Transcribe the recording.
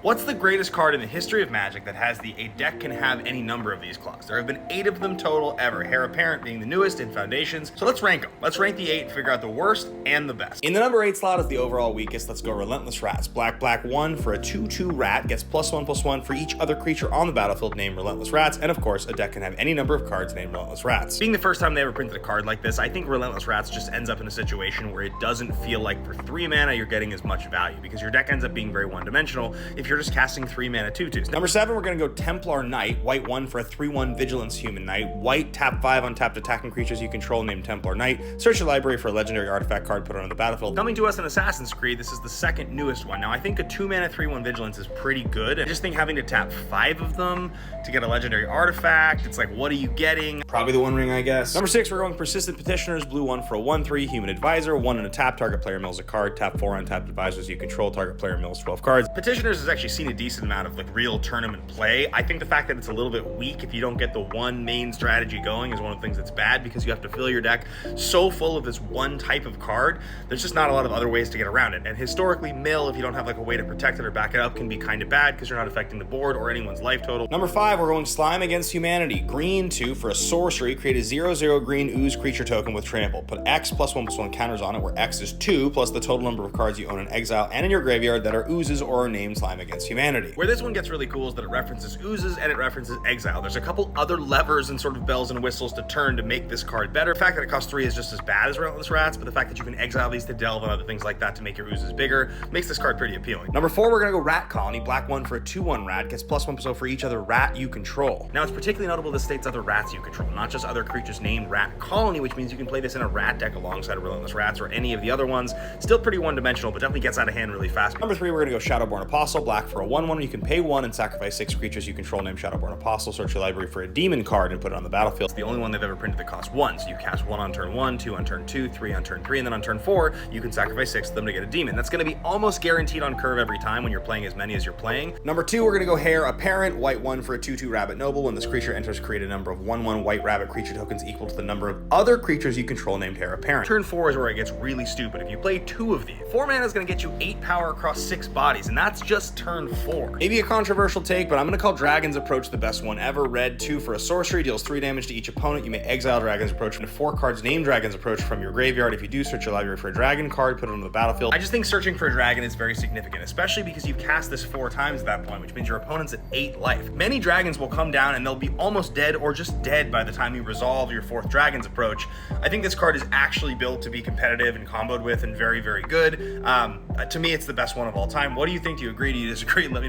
What's the greatest card in the history of Magic that has a deck can have any number of these claws? There have been 8 of them total ever, Heir Apparent being the newest in Foundations. So let's rank them. Let's rank the 8 and figure out the worst and the best. In the number 8 slot is the overall weakest. Let's go Relentless Rats. Black, 1 for a 2/2 rat, gets +1/+1 for each other creature on the battlefield named Relentless Rats, and of course, a deck can have any number of cards named Relentless Rats. Being the first time they ever printed a card like this, I think Relentless Rats just ends up in a situation where it doesn't feel like for 3 mana you're getting as much value, because your deck ends up being very one-dimensional if you're just casting 3 mana 2/2s. Number 7, we're gonna go Templar Knight, white 1 for a 3/1 Vigilance Human Knight, white, tap 5 untapped attacking creatures you control named Templar Knight, search your library for a legendary artifact card, put it on the battlefield. Coming to us in Assassin's Creed, this is the second newest one. Now I think a 2 mana 3/1 Vigilance is pretty good. I just think having to tap 5 of them to get a legendary artifact, it's like, what are you getting? Probably the One Ring, I guess. Number 6, we're going Persistent Petitioners, blue 1 for a 1/3 Human Advisor, 1 and a tap, target player mills a card, tap 4 untapped advisors you control, target player mills 12 cards. Petitioners has actually seen a decent amount of real tournament play. I think the fact that it's a little bit weak if you don't get the one main strategy going is one of the things that's bad, because you have to fill your deck so full of this one type of card. There's just not a lot of other ways to get around it. And historically, mill, if you don't have a way to protect it or back it up, can be kind of bad because you're not affecting the board or anyone's life total. Number 5, we're going Slime Against Humanity. Green 2 for a sorcery, create a 0/0 green ooze creature token with trample. Put X +1/+1 counters on it, where X is 2 plus the total number of cards you own in exile and in your graveyard that are oozes or are named Slime Against Humanity. Where this one gets really cool is that it references oozes and it references exile. There's a couple other levers and sort of bells and whistles to turn to make this card better. The fact that it costs 3 is just as bad as Relentless Rats, but the fact that you can exile these to delve and other things like that to make your oozes bigger makes this card pretty appealing. Number 4, we're gonna go Rat Colony. Black 1 for a 2/1 rat, gets +1/+0 for each other rat you control. Now it's particularly notable this states other rats you control, not just other creatures named Rat Colony, which means you can play this in a rat deck alongside Relentless Rats or any of the other ones. Still pretty one-dimensional, but definitely gets out of hand really fast. Number 3, we're gonna go Shadowborn Apostle. Black for a 1/1, you can pay 1 and sacrifice 6 creatures you control named Shadowborn Apostle, search your library for a demon card and put it on the battlefield. It's the only one they've ever printed that costs 1, so you cast 1 on turn 1, 2 on turn 2, 3 on turn 3, and then on turn 4, you can sacrifice 6 of them to get a demon. That's gonna be almost guaranteed on curve every time when you're playing as many as you're playing. Number 2, we're gonna go Heir Apparent, white 1 for a 2/2 Rabbit Noble. When this creature enters, create a number of 1/1 white rabbit creature tokens equal to the number of other creatures you control named Heir Apparent. Turn 4 is where it gets really stupid. If you play 2 of these, 4 mana is gonna get you 8 power across 6 bodies, and that's just turn 4. Maybe a controversial take, but I'm gonna call Dragon's Approach the best one ever. Red 2 for a sorcery, deals 3 damage to each opponent. You may exile Dragon's Approach into 4 cards named Dragon's Approach from your graveyard. If you do, search your library for a dragon card, put it on the battlefield. I just think searching for a dragon is very significant, especially because you've cast this 4 times at that point, which means your opponent's at 8 life. Many dragons will come down and they'll be almost dead or just dead by the time you resolve your 4th Dragon's Approach. I think this card is actually built to be competitive and comboed with and very, very good. To me, it's the best one of all time. What do you think? Do you agree? Do you disagree? Let me